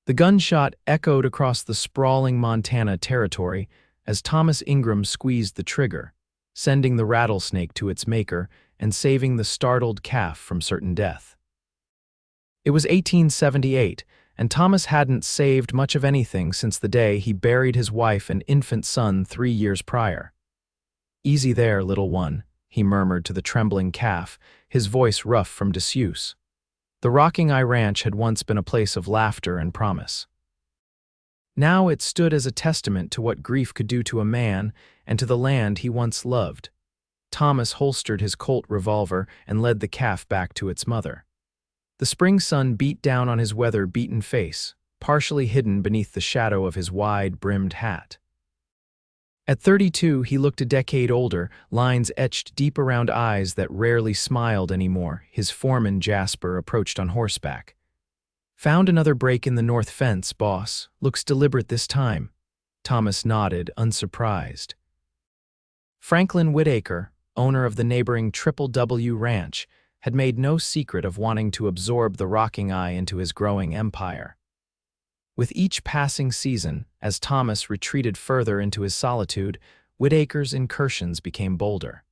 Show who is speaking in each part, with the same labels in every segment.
Speaker 1: The gunshot echoed across the sprawling Montana territory as Thomas Ingram squeezed the trigger, sending the rattlesnake to its maker and saving the startled calf from certain death. It was 1878, and Thomas hadn't saved much of anything since the day he buried his wife and infant son 3 years prior. "Easy there, little one," he murmured to the trembling calf, his voice rough from disuse. The Rocking Eye Ranch had once been a place of laughter and promise. Now it stood as a testament to what grief could do to a man and to the land he once loved. Thomas holstered his Colt revolver and led the calf back to its mother. The spring sun beat down on his weather-beaten face, partially hidden beneath the shadow of his wide-brimmed hat. At 32, he looked a decade older, lines etched deep around eyes that rarely smiled anymore. His foreman, Jasper, approached on horseback. "Found another break in the north fence, boss. Looks deliberate this time." Thomas nodded, unsurprised. Franklin Whitaker, owner of the neighboring Triple W Ranch, had made no secret of wanting to absorb the Rocking Eye into his growing empire. With each passing season, as Thomas retreated further into his solitude, Whitaker's incursions became bolder.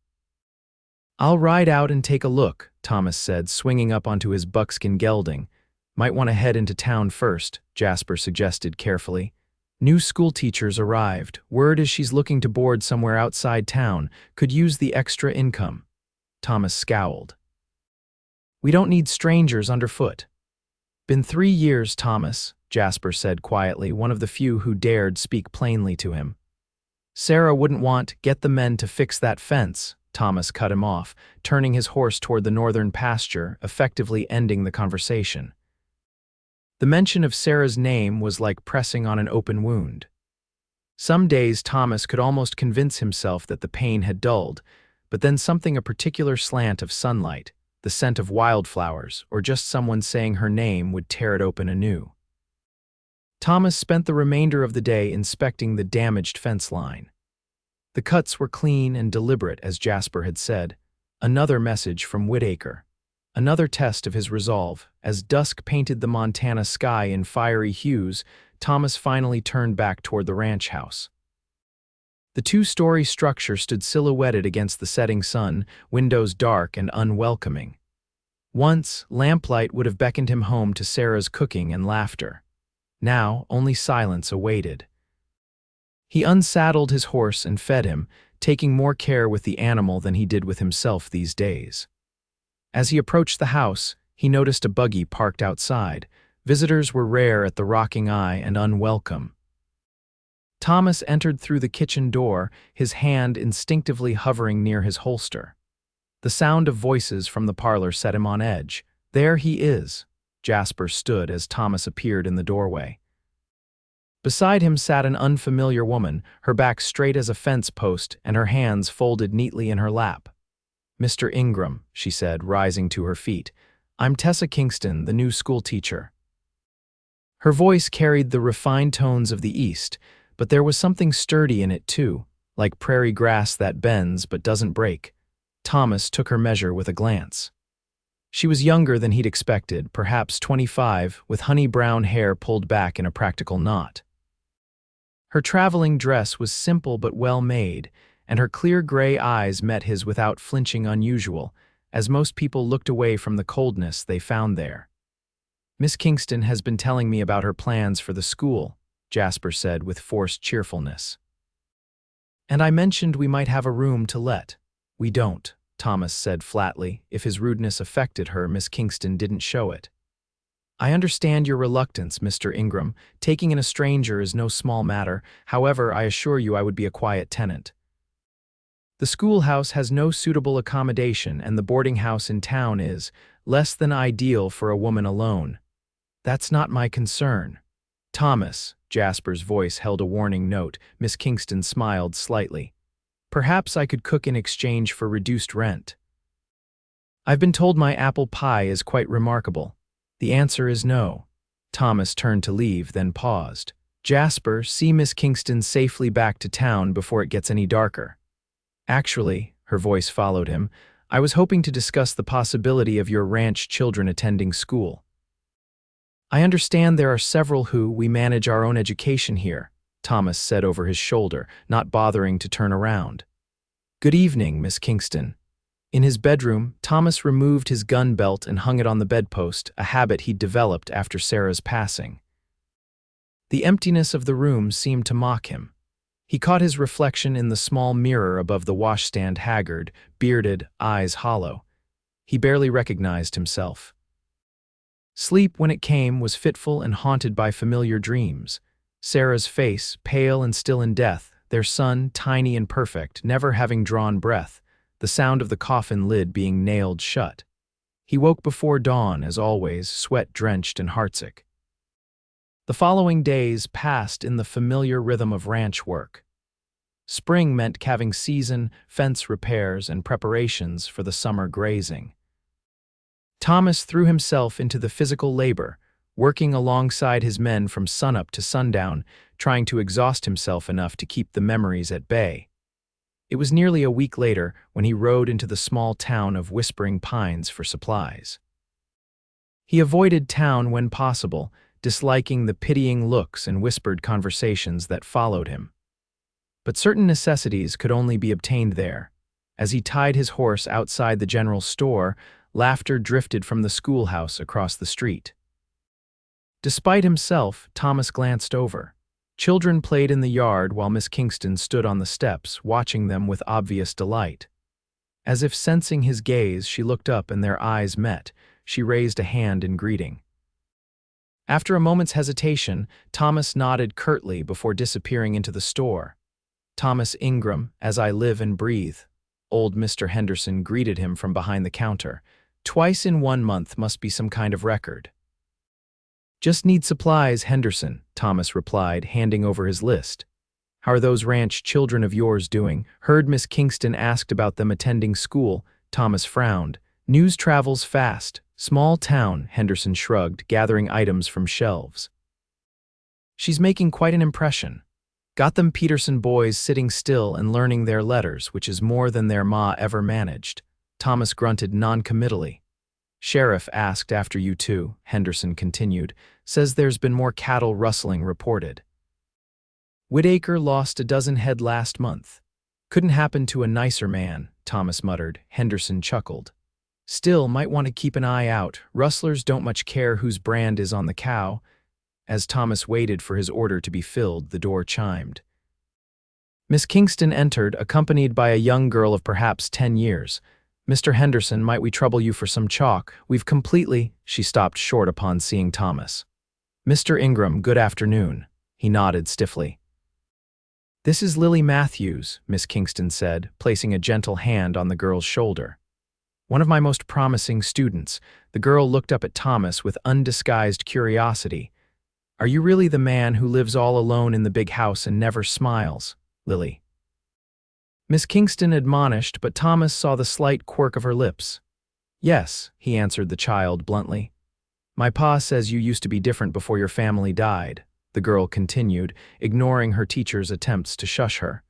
Speaker 1: "I'll ride out and take a look," Thomas said, swinging up onto his buckskin gelding. "Might want to head into town first," Jasper suggested carefully. "New schoolteacher's arrived. Word is she's looking to board somewhere outside town. Could use the extra income." Thomas scowled. "We don't need strangers underfoot." "Been 3 years, Thomas," Jasper said quietly, one of the few who dared speak plainly to him. "Sarah wouldn't get the men to fix that fence," Thomas cut him off, turning his horse toward the northern pasture, effectively ending the conversation. The mention of Sarah's name was like pressing on an open wound. Some days Thomas could almost convince himself that the pain had dulled, but then a particular slant of sunlight, the scent of wildflowers, or just someone saying her name would tear it open anew. Thomas spent the remainder of the day inspecting the damaged fence line. The cuts were clean and deliberate, as Jasper had said. Another message from Whitaker. Another test of his resolve. As dusk painted the Montana sky in fiery hues, Thomas finally turned back toward the ranch house. The 2-story structure stood silhouetted against the setting sun, windows dark and unwelcoming. Once, lamplight would have beckoned him home to Sarah's cooking and laughter. Now, only silence awaited. He unsaddled his horse and fed him, taking more care with the animal than he did with himself these days. As he approached the house, he noticed a buggy parked outside. Visitors were rare at the Rocking Eye and unwelcome. Thomas entered through the kitchen door, his hand instinctively hovering near his holster. The sound of voices from the parlor set him on edge. "There he is." Jasper stood as Thomas appeared in the doorway. Beside him sat an unfamiliar woman, her back straight as a fence post and her hands folded neatly in her lap. "Mr. Ingram," she said, rising to her feet. "I'm Tessa Kingston, the new schoolteacher." Her voice carried the refined tones of the East, but there was something sturdy in it too, like prairie grass that bends but doesn't break. Thomas took her measure with a glance. She was younger than he'd expected, perhaps 25, with honey-brown hair pulled back in a practical knot. Her traveling dress was simple but well-made, and her clear gray eyes met his without flinching unusual, as most people looked away from the coldness they found there. "Miss Kingston has been telling me about her plans for the school," Jasper said with forced cheerfulness. "And I mentioned we might have a room to let." "We don't," Thomas said flatly. If his rudeness affected her, Miss Kingston didn't show it. "I understand your reluctance, Mr. Ingram. Taking in a stranger is no small matter. However, I assure you I would be a quiet tenant. The schoolhouse has no suitable accommodation, and the boarding house in town is less than ideal for a woman alone." "That's not my concern." "Thomas," Jasper's voice held a warning note. Miss Kingston smiled slightly. "Perhaps I could cook in exchange for reduced rent." "I've been told my apple pie is quite remarkable." "The answer is no." Thomas turned to leave, then paused. "Jasper, see Miss Kingston safely back to town before it gets any darker." "Actually," her voice followed him, "I was hoping to discuss the possibility of your ranch children attending school." I understand there are several who we manage our own education here, Thomas said over his shoulder, not bothering to turn around. Good evening, Miss Kingston. In his bedroom, Thomas removed his gun belt and hung it on the bedpost, a habit he'd developed after Sarah's passing. The emptiness of the room seemed to mock him. He caught his reflection in the small mirror above the washstand, haggard, bearded, eyes hollow. He barely recognized himself. Sleep, when it came, was fitful and haunted by familiar dreams. Sarah's face, pale and still in death, their son, tiny and perfect, never having drawn breath, the sound of the coffin lid being nailed shut. He woke before dawn, as always, sweat-drenched and heartsick. The following days passed in the familiar rhythm of ranch work. Spring meant calving season, fence repairs, and preparations for the summer grazing. Thomas threw himself into the physical labor, working alongside his men from sunup to sundown, trying to exhaust himself enough to keep the memories at bay. It was nearly a week later when he rode into the small town of Whispering Pines for supplies. He avoided town when possible, disliking the pitying looks and whispered conversations that followed him. But certain necessities could only be obtained there. As he tied his horse outside the general store, laughter drifted from the schoolhouse across the street. Despite himself, Thomas glanced over. Children played in the yard while Miss Kingston stood on the steps, watching them with obvious delight. As if sensing his gaze, she looked up and their eyes met. She raised a hand in greeting. After a moment's hesitation, Thomas nodded curtly before disappearing into the store. Thomas Ingram, as I live and breathe. Old Mr. Henderson greeted him from behind the counter. Twice in 1 month must be some kind of record. Just need supplies, Henderson, Thomas replied, handing over his list. How are those ranch children of yours doing? Heard Miss Kingston asked about them attending school. Thomas frowned. News travels fast. Small town, Henderson shrugged, gathering items from shelves. She's making quite an impression. Got them Peterson boys sitting still and learning their letters, which is more than their ma ever managed. Thomas grunted non-committally. Sheriff asked after you too, Henderson continued. Says there's been more cattle rustling reported. Whitaker lost a dozen head last month. Couldn't happen to a nicer man, Thomas muttered. Henderson chuckled. Still, might want to keep an eye out. Rustlers don't much care whose brand is on the cow. As Thomas waited for his order to be filled, the door chimed. Miss Kingston entered, accompanied by a young girl of perhaps 10 years. Mr. Henderson, might we trouble you for some chalk? We've completely— She stopped short upon seeing Thomas. Mr. Ingram, good afternoon. He nodded stiffly. This is Lily Matthews, Miss Kingston said, placing a gentle hand on the girl's shoulder. One of my most promising students. The girl looked up at Thomas with undisguised curiosity. Are you really the man who lives all alone in the big house and never smiles, Lily? Miss Kingston admonished, but Thomas saw the slight quirk of her lips. Yes, he answered the child bluntly. My pa says you used to be different before your family died, the girl continued, ignoring her teacher's attempts to shush her.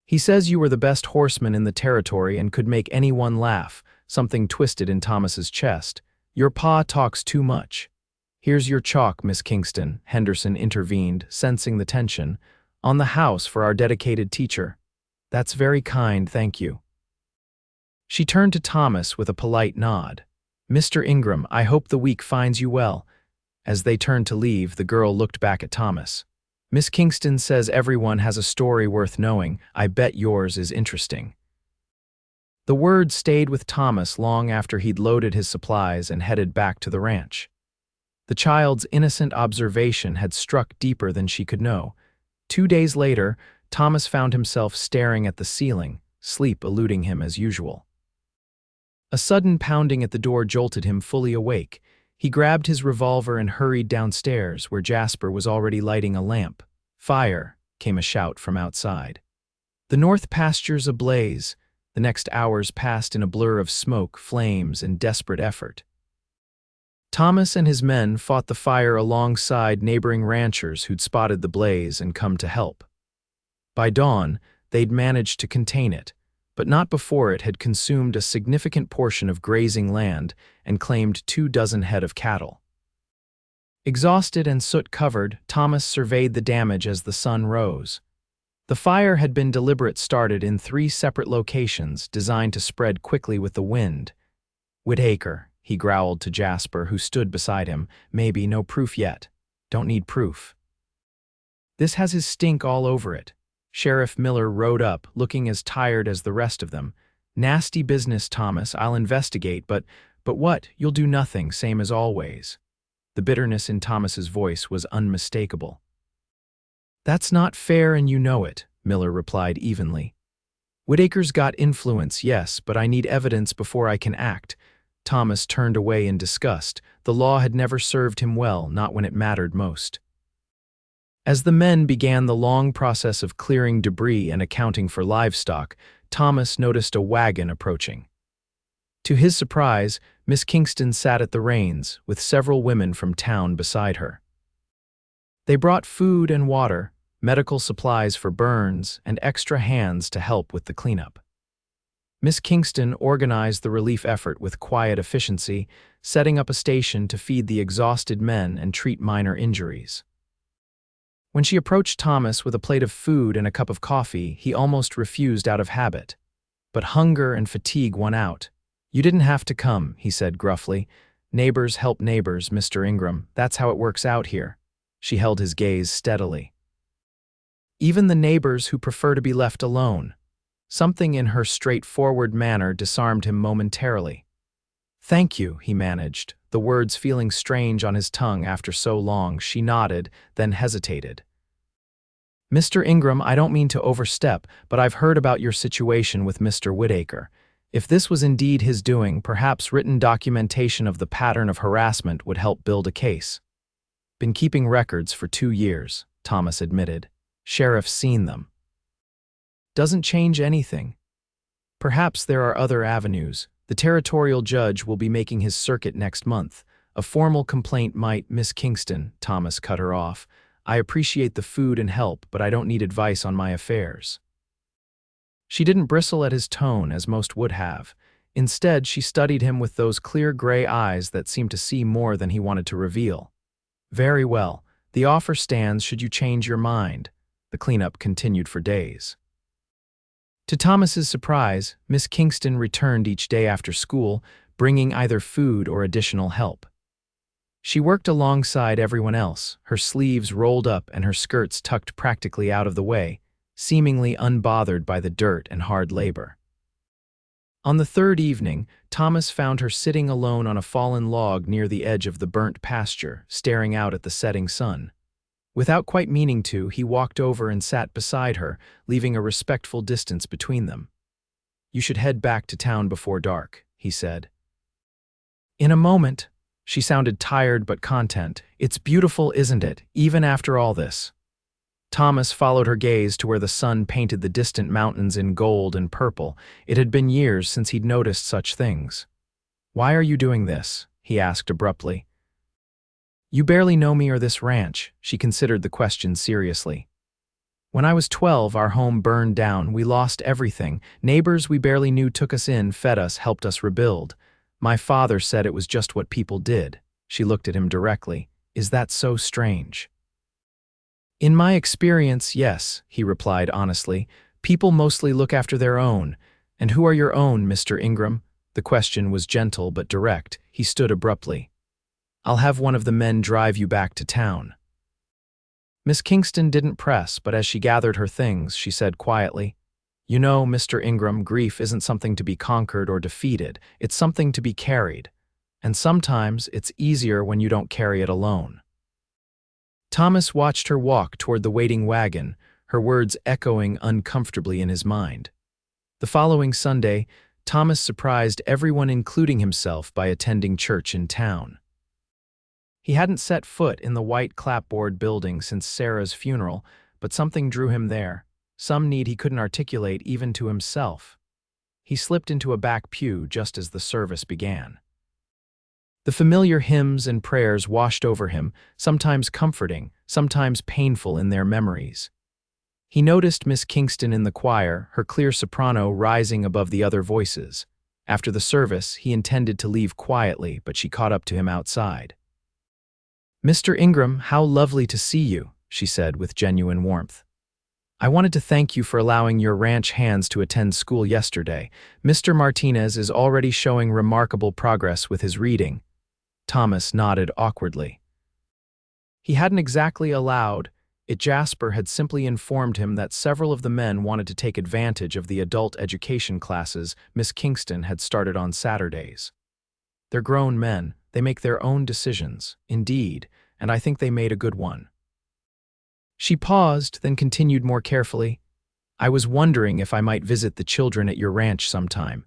Speaker 1: He says you were the best horseman in the territory and could make anyone laugh. Something twisted in Thomas's chest. Your pa talks too much. Here's your chalk, Miss Kingston, Henderson intervened, sensing the tension. On the house for our dedicated teacher. That's very kind, thank you. She turned to Thomas with a polite nod. Mr. Ingram, I hope the week finds you well. As they turned to leave, the girl looked back at Thomas. Miss Kingston says everyone has a story worth knowing. I bet yours is interesting. The word stayed with Thomas long after he'd loaded his supplies and headed back to the ranch. The child's innocent observation had struck deeper than she could know. 2 days later, Thomas found himself staring at the ceiling, sleep eluding him as usual. A sudden pounding at the door jolted him fully awake. He grabbed his revolver and hurried downstairs, where Jasper was already lighting a lamp. Fire, came a shout from outside. The north pastures ablaze. The next hours passed in a blur of smoke, flames, and desperate effort. Thomas and his men fought the fire alongside neighboring ranchers who'd spotted the blaze and come to help. By dawn, they'd managed to contain it, but not before it had consumed a significant portion of grazing land and claimed 24 head of cattle. Exhausted and soot-covered, Thomas surveyed the damage as the sun rose. The fire had been deliberate, started in 3 separate locations designed to spread quickly with the wind. "Whitaker," he growled to Jasper, who stood beside him. "Maybe, no proof yet. Don't need proof." "This has his stink all over it." Sheriff Miller rode up, looking as tired as the rest of them. "Nasty business, Thomas. I'll investigate, but what? You'll do nothing, same as always." The bitterness in Thomas's voice was unmistakable. "That's not fair and you know it," Miller replied evenly. "Whitaker's got influence, yes, but I need evidence before I can act." Thomas turned away in disgust. The law had never served him well, not when it mattered most. As the men began the long process of clearing debris and accounting for livestock, Thomas noticed a wagon approaching. To his surprise, Miss Kingston sat at the reins, with several women from town beside her. They brought food and water, medical supplies for burns, and extra hands to help with the cleanup. Miss Kingston organized the relief effort with quiet efficiency, setting up a station to feed the exhausted men and treat minor injuries. When she approached Thomas with a plate of food and a cup of coffee, he almost refused out of habit. But hunger and fatigue won out. "You didn't have to come," he said gruffly. "Neighbors help neighbors, Mr. Ingram. That's how it works out here." She held his gaze steadily. "Even the neighbors who prefer to be left alone." Something in her straightforward manner disarmed him momentarily. "Thank you," he managed, the words feeling strange on his tongue after so long. She nodded, then hesitated. "Mr. Ingram, I don't mean to overstep, but I've heard about your situation with Mr. Whitaker. If this was indeed his doing, perhaps written documentation of the pattern of harassment would help build a case." "Been keeping records for 2 years," Thomas admitted. "Sheriff's seen them." "Doesn't change anything. Perhaps there are other avenues. The territorial judge will be making his circuit next month. A formal complaint might—" "Miss Kingston," Thomas cut her off. "I appreciate the food and help, but I don't need advice on my affairs." She didn't bristle at his tone as most would have. Instead, she studied him with those clear gray eyes that seemed to see more than he wanted to reveal. "Very well. The offer stands should you change your mind." The cleanup continued for days. To Thomas's surprise, Miss Kingston returned each day after school, bringing either food or additional help. She worked alongside everyone else, her sleeves rolled up and her skirts tucked practically out of the way, seemingly unbothered by the dirt and hard labor. On the 3rd evening, Thomas found her sitting alone on a fallen log near the edge of the burnt pasture, staring out at the setting sun. Without quite meaning to, he walked over and sat beside her, leaving a respectful distance between them. "You should head back to town before dark," he said. "In a moment." She sounded tired but content. "It's beautiful, isn't it, even after all this?" Thomas followed her gaze to where the sun painted the distant mountains in gold and purple. It had been years since he'd noticed such things. "Why are you doing this?" he asked abruptly. "You barely know me or this ranch." She considered the question seriously. "When I was 12, our home burned down. We lost everything. Neighbors we barely knew took us in, fed us, helped us rebuild. My father said it was just what people did." She looked at him directly. "Is that so strange?" "In my experience, yes," he replied honestly. "People mostly look after their own." "And who are your own, Mr. Ingram?" The question was gentle but direct. He stood abruptly. "I'll have one of the men drive you back to town." Miss Kingston didn't press, but as she gathered her things, she said quietly, "You know, Mr. Ingram, grief isn't something to be conquered or defeated. It's something to be carried. And sometimes it's easier when you don't carry it alone." Thomas watched her walk toward the waiting wagon, her words echoing uncomfortably in his mind. The following Sunday, Thomas surprised everyone, including himself, by attending church in town. He hadn't set foot in the white clapboard building since Sarah's funeral, but something drew him there, some need he couldn't articulate even to himself. He slipped into a back pew just as the service began. The familiar hymns and prayers washed over him, sometimes comforting, sometimes painful in their memories. He noticed Miss Kingston in the choir, her clear soprano rising above the other voices. After the service, he intended to leave quietly, but she caught up to him outside. "Mr. Ingram, how lovely to see you," she said with genuine warmth. "I wanted to thank you for allowing your ranch hands to attend school yesterday. Mr. Martinez is already showing remarkable progress with his reading." Thomas nodded awkwardly. He hadn't exactly allowed it. Jasper had simply informed him that several of the men wanted to take advantage of the adult education classes Miss Kingston had started on Saturdays. "They're grown men, they make their own decisions, indeed, and I think they made a good one." She paused, then continued more carefully, "I was wondering if I might visit the children at your ranch sometime.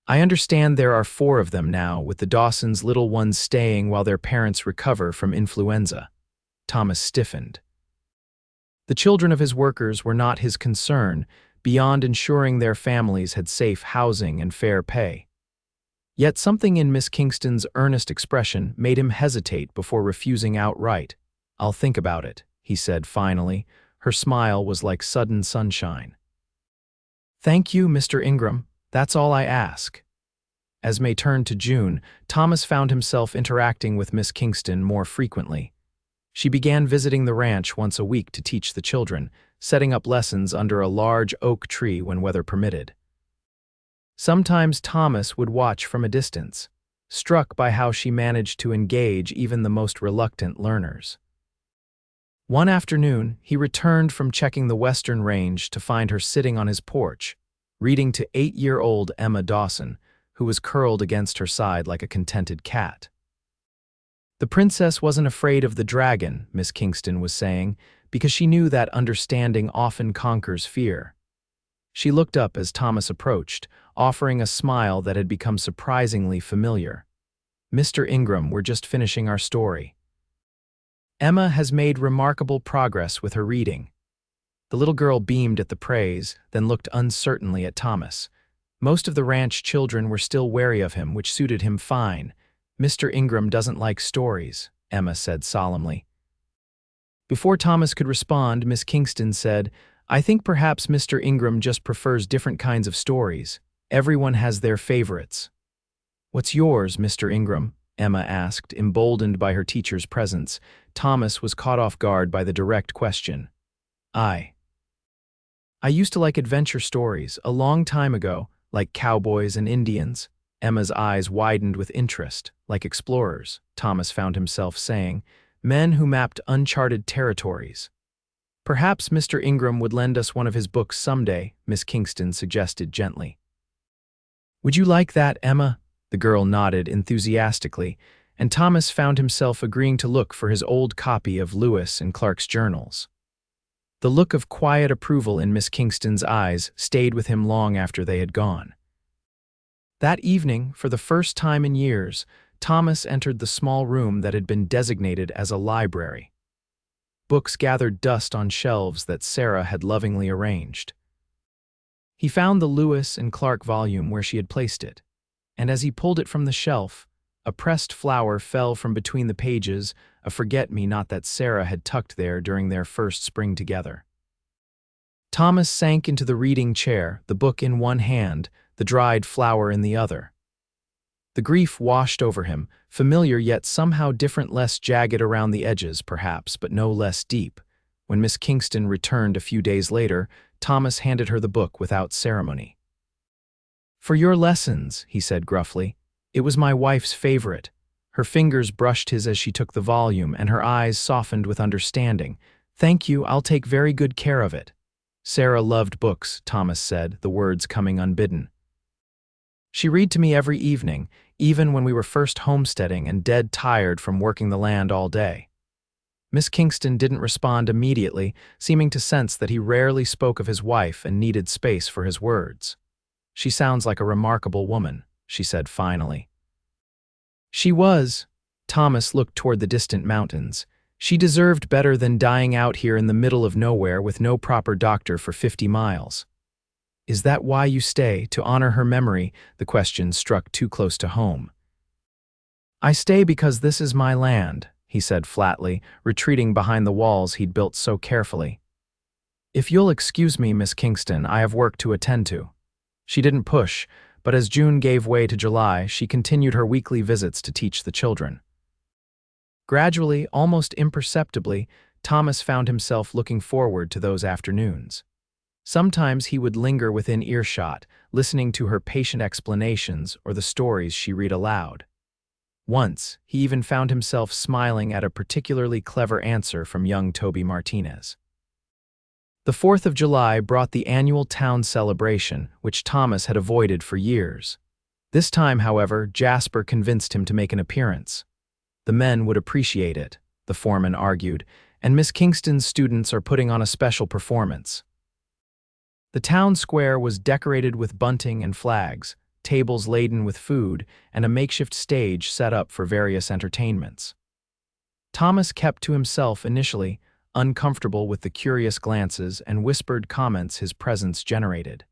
Speaker 1: I understand there are 4 of them now, with the Dawsons' little ones staying while their parents recover from influenza." Thomas stiffened. The children of his workers were not his concern, beyond ensuring their families had safe housing and fair pay. Yet something in Miss Kingston's earnest expression made him hesitate before refusing outright. "I'll think about it," he said finally. Her smile was like sudden sunshine. "Thank you, Mr. Ingram. That's all I ask." As May turned to June, Thomas found himself interacting with Miss Kingston more frequently. She began visiting the ranch once a week to teach the children, setting up lessons under a large oak tree when weather permitted. Sometimes Thomas would watch from a distance, struck by how she managed to engage even the most reluctant learners. One afternoon, he returned from checking the western range to find her sitting on his porch, reading to 8-year-old Emma Dawson, who was curled against her side like a contented cat. "The princess wasn't afraid of the dragon," Miss Kingston was saying, because she knew that understanding often conquers fear. She looked up as Thomas approached, offering a smile that had become surprisingly familiar. "Mr. Ingram, we're just finishing our story. Emma has made remarkable progress with her reading." The little girl beamed at the praise, then looked uncertainly at Thomas. Most of the ranch children were still wary of him, which suited him fine. "Mr. Ingram doesn't like stories," Emma said solemnly. Before Thomas could respond, Miss Kingston said, "I think perhaps Mr. Ingram just prefers different kinds of stories. Everyone has their favorites." "What's yours, Mr. Ingram?" Emma asked, emboldened by her teacher's presence. Thomas was caught off guard by the direct question. I used to like adventure stories, a long time ago, like cowboys and Indians." Emma's eyes widened with interest, like explorers, Thomas found himself saying, "men who mapped uncharted territories." "Perhaps Mr. Ingram would lend us one of his books someday," Miss Kingston suggested gently. "Would you like that, Emma?" The girl nodded enthusiastically, and Thomas found himself agreeing to look for his old copy of Lewis and Clark's journals. The look of quiet approval in Miss Kingston's eyes stayed with him long after they had gone. That evening, for the first time in years, Thomas entered the small room that had been designated as a library. Books gathered dust on shelves that Sarah had lovingly arranged. He found the Lewis and Clark volume where she had placed it, and as he pulled it from the shelf, a pressed flower fell from between the pages, a forget-me-not that Sarah had tucked there during their first spring together. Thomas sank into the reading chair, the book in one hand, the dried flower in the other. The grief washed over him, familiar yet somehow different, less jagged around the edges, perhaps, but no less deep. When Miss Kingston returned a few days later, Thomas handed her the book without ceremony. "For your lessons," he said gruffly. "It was my wife's favorite." Her fingers brushed his as she took the volume, and her eyes softened with understanding. "Thank you, I'll take very good care of it." "Sarah loved books," Thomas said, the words coming unbidden. "She read to me every evening, even when we were first homesteading and dead tired from working the land all day." Miss Kingston didn't respond immediately, seeming to sense that he rarely spoke of his wife and needed space for his words. "She sounds like a remarkable woman," she said finally. "She was." Thomas looked toward the distant mountains. "She deserved better than dying out here in the middle of nowhere with no proper doctor for 50 miles. "Is that why you stay, to honor her memory?" The question struck too close to home. "I stay because this is my land," he said flatly, retreating behind the walls he'd built so carefully. "If you'll excuse me, Miss Kingston, I have work to attend to." She didn't push, but as June gave way to July, she continued her weekly visits to teach the children. Gradually, almost imperceptibly, Thomas found himself looking forward to those afternoons. Sometimes he would linger within earshot, listening to her patient explanations or the stories she read aloud. Once, he even found himself smiling at a particularly clever answer from young Toby Martinez. The 4th of July brought the annual town celebration, which Thomas had avoided for years. This time, however, Jasper convinced him to make an appearance. The men would appreciate it, the foreman argued, and Miss Kingston's students are putting on a special performance. The town square was decorated with bunting and flags, tables laden with food, and a makeshift stage set up for various entertainments. Thomas kept to himself initially, uncomfortable with the curious glances and whispered comments his presence generated.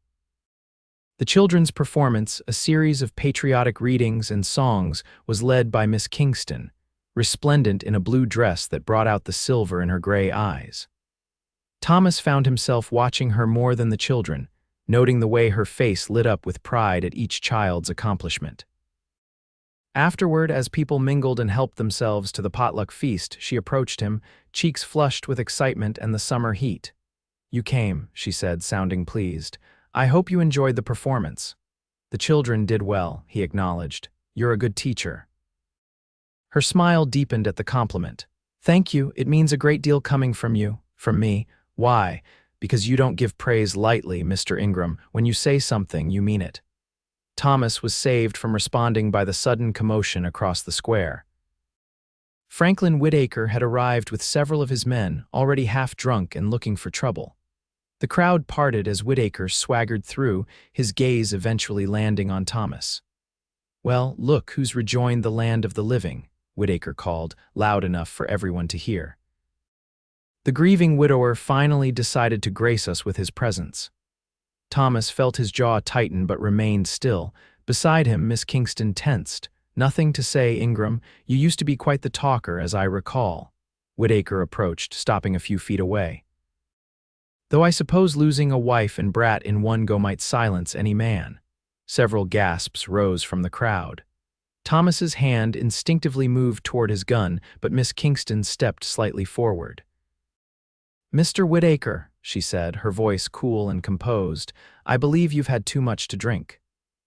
Speaker 1: The children's performance, a series of patriotic readings and songs, was led by Miss Kingston, resplendent in a blue dress that brought out the silver in her gray eyes. Thomas found himself watching her more than the children, noting the way her face lit up with pride at each child's accomplishment. Afterward, as people mingled and helped themselves to the potluck feast, she approached him, cheeks flushed with excitement and the summer heat. "You came," she said, sounding pleased. "I hope you enjoyed the performance." "The children did well," he acknowledged. "You're a good teacher." Her smile deepened at the compliment. "Thank you, it means a great deal coming from you, from me. Why? Because you don't give praise lightly, Mr. Ingram. When you say something, you mean it." Thomas was saved from responding by the sudden commotion across the square. Franklin Whitaker had arrived with several of his men, already half drunk and looking for trouble. The crowd parted as Whitaker swaggered through, his gaze eventually landing on Thomas. "Well, look who's rejoined the land of the living," Whitaker called, loud enough for everyone to hear. The grieving widower finally decided to grace us with his presence. Thomas felt his jaw tighten but remained still. Beside him, Miss Kingston tensed. "Nothing to say, Ingram. You used to be quite the talker, as I recall." Whitaker approached, stopping a few feet away. "Though I suppose losing a wife and brat in one go might silence any man." Several gasps rose from the crowd. Thomas's hand instinctively moved toward his gun, but Miss Kingston stepped slightly forward. "Mr. Whitaker," she said, her voice cool and composed, "I believe you've had too much to drink.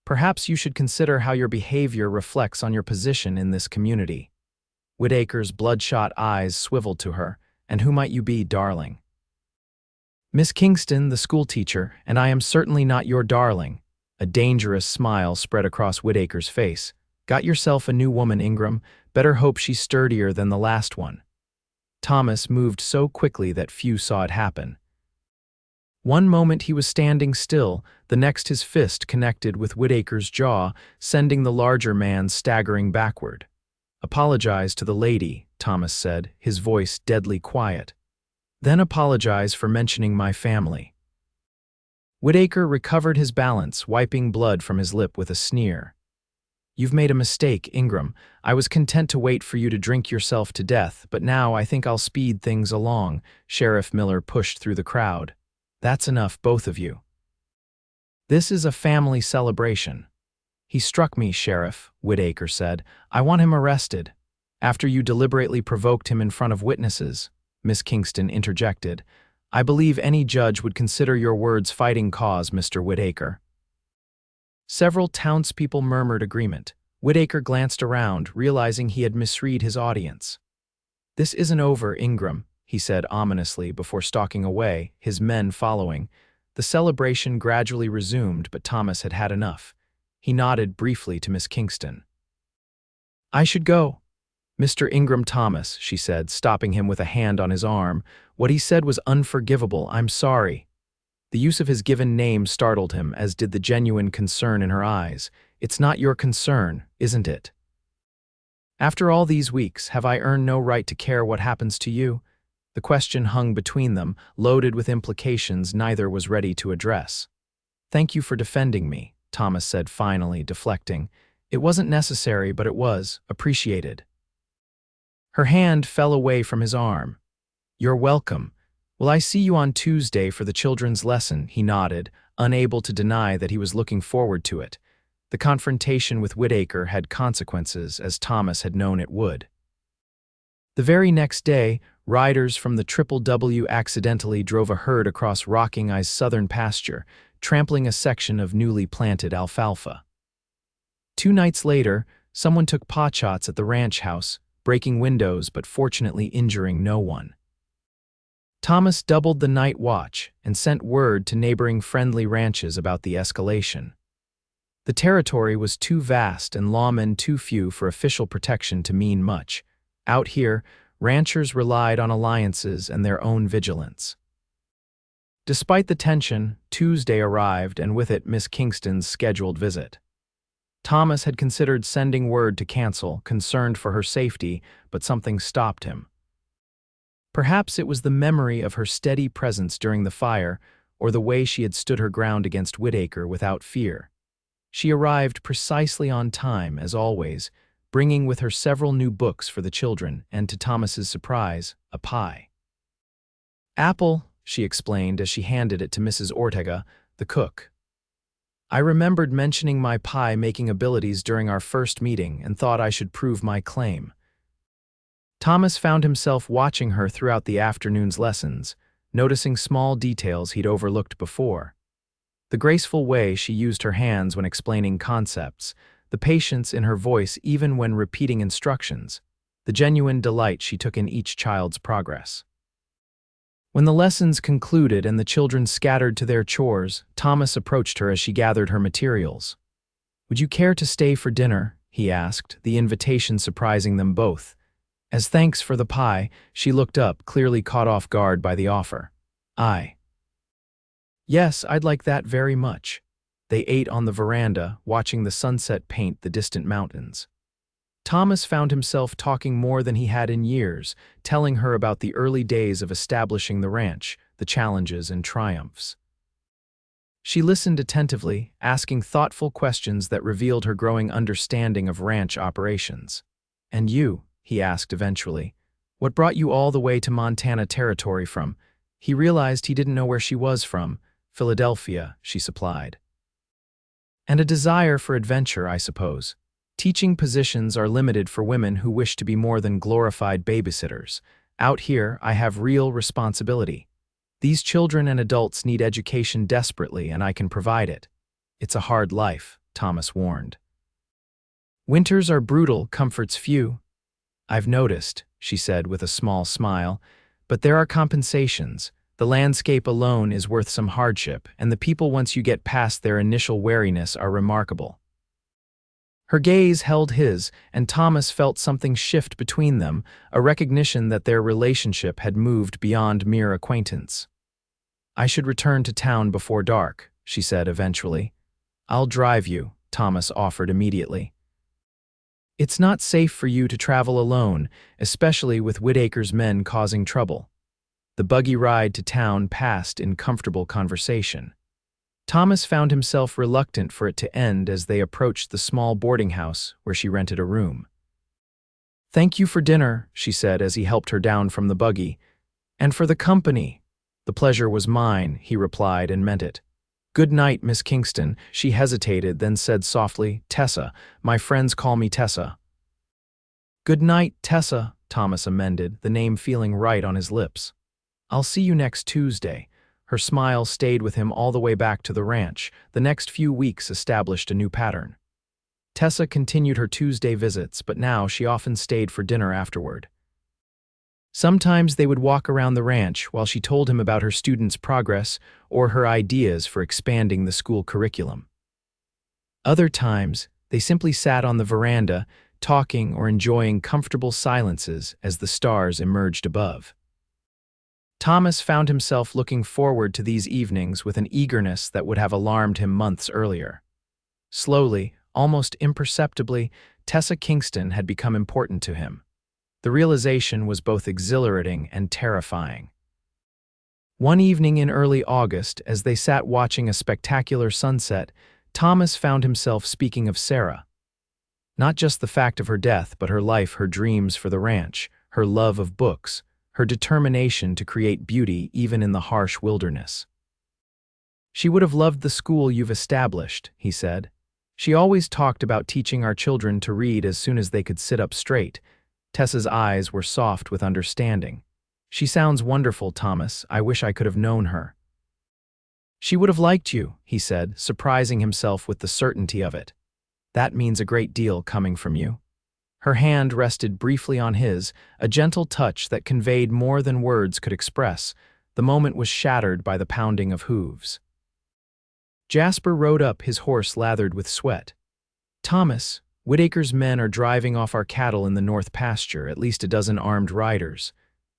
Speaker 1: Perhaps you should consider how your behavior reflects on your position in this community." Whitaker's bloodshot eyes swiveled to her. "And who might you be, darling?" "Miss Kingston, the schoolteacher, and I am certainly not your darling." A dangerous smile spread across Whitaker's face. "Got yourself a new woman, Ingram. Better hope she's sturdier than the last one." Thomas moved so quickly that few saw it happen. One moment he was standing still, the next his fist connected with Whitaker's jaw, sending the larger man staggering backward. "Apologize to the lady," Thomas said, his voice deadly quiet. "Then apologize for mentioning my family." Whitaker recovered his balance, wiping blood from his lip with a sneer. "You've made a mistake, Ingram. I was content to wait for you to drink yourself to death, but now I think I'll speed things along." Sheriff Miller pushed through the crowd. "That's enough, both of you. This is a family celebration." "He struck me, Sheriff," Whitaker said. "I want him arrested." "After you deliberately provoked him in front of witnesses," Miss Kingston interjected. "I believe any judge would consider your words fighting cause, Mr. Whitaker." Several townspeople murmured agreement. Whitaker glanced around, realizing he had misread his audience. "This isn't over, Ingram," he said ominously before stalking away, his men following. The celebration gradually resumed, but Thomas had had enough. He nodded briefly to Miss Kingston. "I should go." "Mr. Ingram Thomas," she said, stopping him with a hand on his arm. "What he said was unforgivable. I'm sorry." The use of his given name startled him, as did the genuine concern in her eyes. "It's not your concern, isn't it? After all these weeks, have I earned no right to care what happens to you?" The question hung between them, loaded with implications neither was ready to address. "Thank you for defending me," Thomas said finally, deflecting. "It wasn't necessary, but it was appreciated." Her hand fell away from his arm. "You're welcome. Will I see you on Tuesday for the children's lesson?" He nodded, unable to deny that he was looking forward to it. The confrontation with Whitaker had consequences, as Thomas had known it would. The very next day, riders from the Triple W accidentally drove a herd across Rocking Eye's southern pasture, trampling a section of newly planted alfalfa. 2 nights later, someone took potshots at the ranch house, breaking windows but fortunately injuring no one. Thomas doubled the night watch and sent word to neighboring friendly ranches about the escalation. The territory was too vast and lawmen too few for official protection to mean much. Out here, ranchers relied on alliances and their own vigilance. Despite the tension, Tuesday arrived and with it Miss Kingston's scheduled visit. Thomas had considered sending word to cancel, concerned for her safety, but something stopped him. Perhaps it was the memory of her steady presence during the fire, or the way she had stood her ground against Whitaker without fear. She arrived precisely on time, as always, bringing with her several new books for the children and, to Thomas's surprise, a pie. "Apple," she explained as she handed it to Mrs. Ortega, the cook. "I remembered mentioning my pie-making abilities during our first meeting and thought I should prove my claim." Thomas found himself watching her throughout the afternoon's lessons, noticing small details he'd overlooked before. The graceful way she used her hands when explaining concepts, the patience in her voice even when repeating instructions, the genuine delight she took in each child's progress. When the lessons concluded and the children scattered to their chores, Thomas approached her as she gathered her materials. "Would you care to stay for dinner?" he asked, the invitation surprising them both. As thanks for the pie, she looked up, clearly caught off guard by the offer. "Yes, I'd like that very much." They ate on the veranda, watching the sunset paint the distant mountains. Thomas found himself talking more than he had in years, telling her about the early days of establishing the ranch, the challenges and triumphs. She listened attentively, asking thoughtful questions that revealed her growing understanding of ranch operations. "And you?" he asked eventually. "What brought you all the way to Montana Territory from?" He realized he didn't know where she was from. "Philadelphia," she supplied. "And a desire for adventure, I suppose. Teaching positions are limited for women who wish to be more than glorified babysitters. Out here, I have real responsibility. These children and adults need education desperately, and I can provide it. It's a hard life," Thomas warned. "Winters are brutal, comforts few." "I've noticed," she said with a small smile, "but there are compensations. The landscape alone is worth some hardship, and the people once you get past their initial wariness are remarkable." Her gaze held his, and Thomas felt something shift between them, a recognition that their relationship had moved beyond mere acquaintance. "I should return to town before dark," she said eventually. "I'll drive you," Thomas offered immediately. "It's not safe for you to travel alone, especially with Whitaker's men causing trouble." The buggy ride to town passed in comfortable conversation. Thomas found himself reluctant for it to end as they approached the small boarding house where she rented a room. "Thank you for dinner," she said as he helped her down from the buggy. "And for the company." "The pleasure was mine," he replied and meant it. "Good night, Miss Kingston." She hesitated, then said softly, "Tessa. My friends call me Tessa." "Good night, Tessa," Thomas amended, the name feeling right on his lips. "I'll see you next Tuesday." Her smile stayed with him all the way back to the ranch. The next few weeks established a new pattern. Tessa continued her Tuesday visits, but now she often stayed for dinner afterward. Sometimes they would walk around the ranch while she told him about her students' progress or her ideas for expanding the school curriculum. Other times, they simply sat on the veranda, talking or enjoying comfortable silences as the stars emerged above. Thomas found himself looking forward to these evenings with an eagerness that would have alarmed him months earlier. Slowly, almost imperceptibly, Tessa Kingston had become important to him. The realization was both exhilarating and terrifying. One evening in early August, as they sat watching a spectacular sunset, Thomas found himself speaking of Sarah. Not just the fact of her death, but her life, her dreams for the ranch, her love of books, her determination to create beauty even in the harsh wilderness. "She would have loved the school you've established," he said. "She always talked about teaching our children to read as soon as they could sit up straight." Tessa's eyes were soft with understanding. She sounds wonderful, Thomas. I wish I could have known her. She would have liked you, he said, surprising himself with the certainty of it. That means a great deal coming from you. Her hand rested briefly on his, a gentle touch that conveyed more than words could express. The moment was shattered by the pounding of hooves. Jasper rode up, his horse lathered with sweat. Thomas, Whitaker's men are driving off our cattle in the north pasture, at least a dozen armed riders.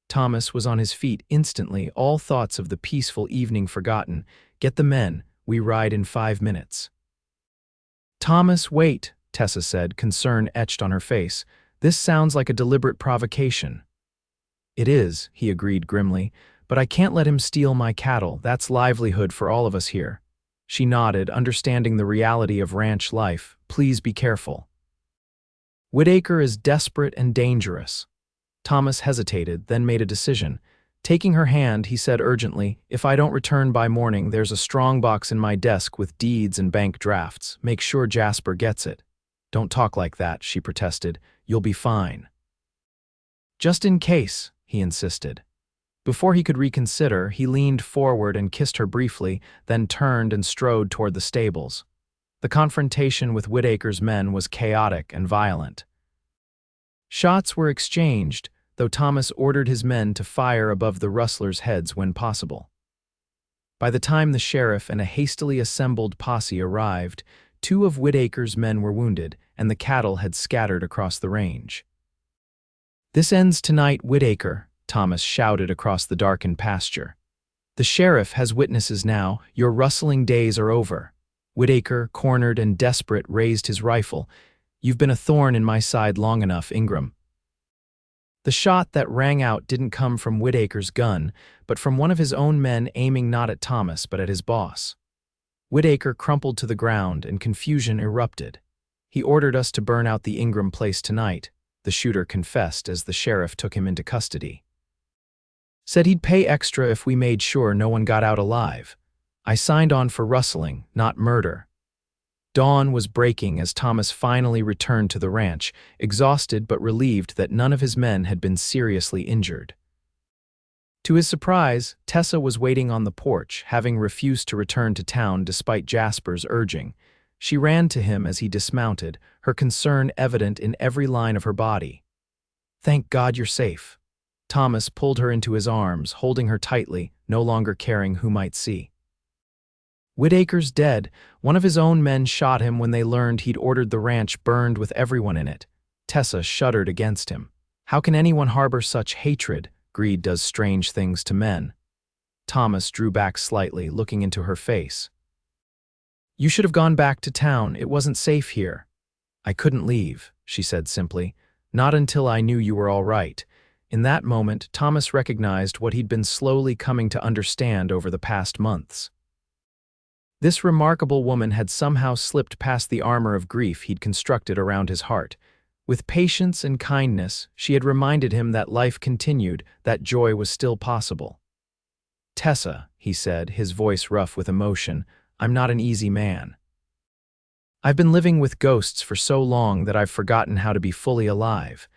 Speaker 1: Thomas was on his feet instantly, all thoughts of the peaceful evening forgotten. Get the men, we ride in 5 minutes. Thomas, wait, Tessa said, concern etched on her face. This sounds like a deliberate provocation. It is, he agreed grimly, but I can't let him steal my cattle. That's livelihood for all of us here. She nodded, understanding the reality of ranch life. Please be careful. Whitaker is desperate and dangerous. Thomas hesitated, then made a decision. Taking her hand, he said urgently, if I don't return by morning, there's a strong box in my desk with deeds and bank drafts. Make sure Jasper gets it. Don't talk like that, she protested. You'll be fine. Just in case, he insisted. Before he could reconsider, he leaned forward and kissed her briefly, then turned and strode toward the stables. The confrontation with Whitaker's men was chaotic and violent. Shots were exchanged, though Thomas ordered his men to fire above the rustlers' heads when possible. By the time the sheriff and a hastily assembled posse arrived, 2 of Whitaker's men were wounded, and the cattle had scattered across the range. This ends tonight, Whitaker, Thomas shouted across the darkened pasture. The sheriff has witnesses now. Your rustling days are over. Whitaker, cornered and desperate, raised his rifle. You've been a thorn in my side long enough, Ingram. The shot that rang out didn't come from Whitaker's gun, but from one of his own men aiming not at Thomas but at his boss. Whitaker crumpled to the ground and confusion erupted. He ordered us to burn out the Ingram place tonight, the shooter confessed as the sheriff took him into custody. Said he'd pay extra if we made sure no one got out alive. I signed on for rustling, not murder. Dawn was breaking as Thomas finally returned to the ranch, exhausted but relieved that none of his men had been seriously injured. To his surprise, Tessa was waiting on the porch, having refused to return to town despite Jasper's urging. She ran to him as he dismounted, her concern evident in every line of her body. Thank God you're safe. Thomas pulled her into his arms, holding her tightly, no longer caring who might see. Whitaker's dead. One of his own men shot him when they learned he'd ordered the ranch burned with everyone in it. Tessa shuddered against him. How can anyone harbor such hatred? Greed does strange things to men. Thomas drew back slightly, looking into her face. You should have gone back to town. It wasn't safe here. I couldn't leave, she said simply. Not until I knew you were all right. In that moment, Thomas recognized what he'd been slowly coming to understand over the past months. This remarkable woman had somehow slipped past the armor of grief he'd constructed around his heart. With patience and kindness, she had reminded him that life continued, that joy was still possible. Tessa, he said, his voice rough with emotion, I'm not an easy man. I've been living with ghosts for so long that I've forgotten how to be fully alive.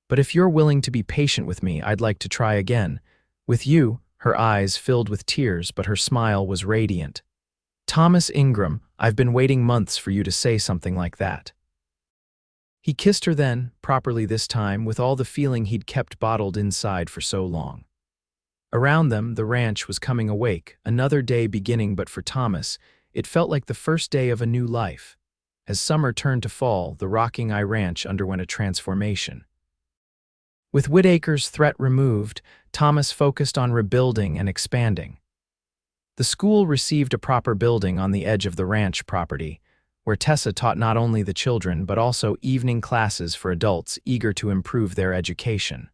Speaker 1: But if you're willing to be patient with me, I'd like to try again. With you, her eyes filled with tears, but her smile was radiant. Thomas Ingram, I've been waiting months for you to say something like that. He kissed her then, properly this time, with all the feeling he'd kept bottled inside for so long. Around them, the ranch was coming awake, another day beginning, but for Thomas, it felt like the first day of a new life. As summer turned to fall, the rocking ranch underwent a transformation. With Whitaker's threat removed, Thomas focused on rebuilding and expanding. The school received a proper building on the edge of the ranch property, where Tessa taught not only the children but also evening classes for adults eager to improve their education.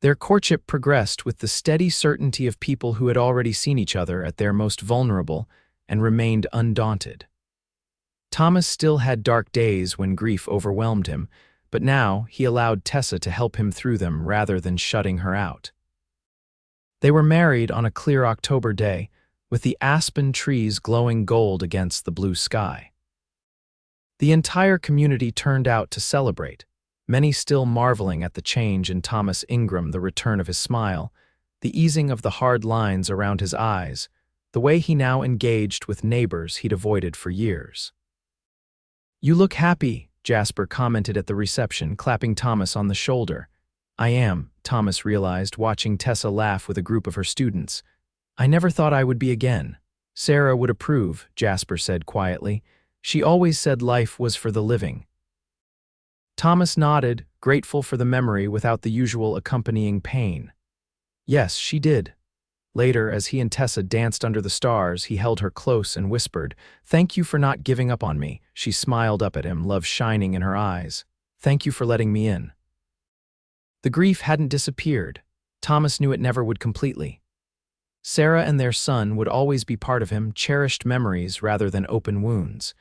Speaker 1: Their courtship progressed with the steady certainty of people who had already seen each other at their most vulnerable and remained undaunted. Thomas still had dark days when grief overwhelmed him, but now he allowed Tessa to help him through them rather than shutting her out. They were married on a clear October day, with the aspen trees glowing gold against the blue sky. The entire community turned out to celebrate. many still marveling at the change in Thomas Ingram, the return of his smile, the easing of the hard lines around his eyes, the way he now engaged with neighbors he'd avoided for years. "You look happy," Jasper commented at the reception, clapping Thomas on the shoulder. "I am," Thomas realized, watching Tessa laugh with a group of her students. "I never thought I would be again." "Sarah would approve," Jasper said quietly. "She always said life was for the living." Thomas nodded, grateful for the memory without the usual accompanying pain. Yes, she did. Later, as he and Tessa danced under the stars, he held her close and whispered, "Thank you for not giving up on me." She smiled up at him, love shining in her eyes. "Thank you for letting me in." The grief hadn't disappeared. Thomas knew it never would completely. Sarah and their son would always be part of him, cherished memories rather than open wounds.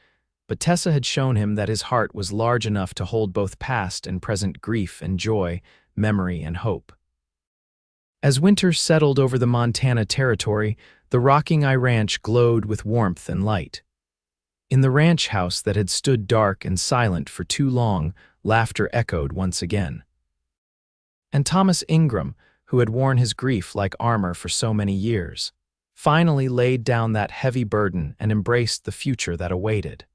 Speaker 1: But Tessa had shown him that his heart was large enough to hold both past and present grief and joy, memory and hope. As winter settled over the Montana territory, the Rocking Eye Ranch glowed with warmth and light. In the ranch house that had stood dark and silent for too long, laughter echoed once again. And Thomas Ingram, who had worn his grief like armor for so many years, finally laid down that heavy burden and embraced the future that awaited.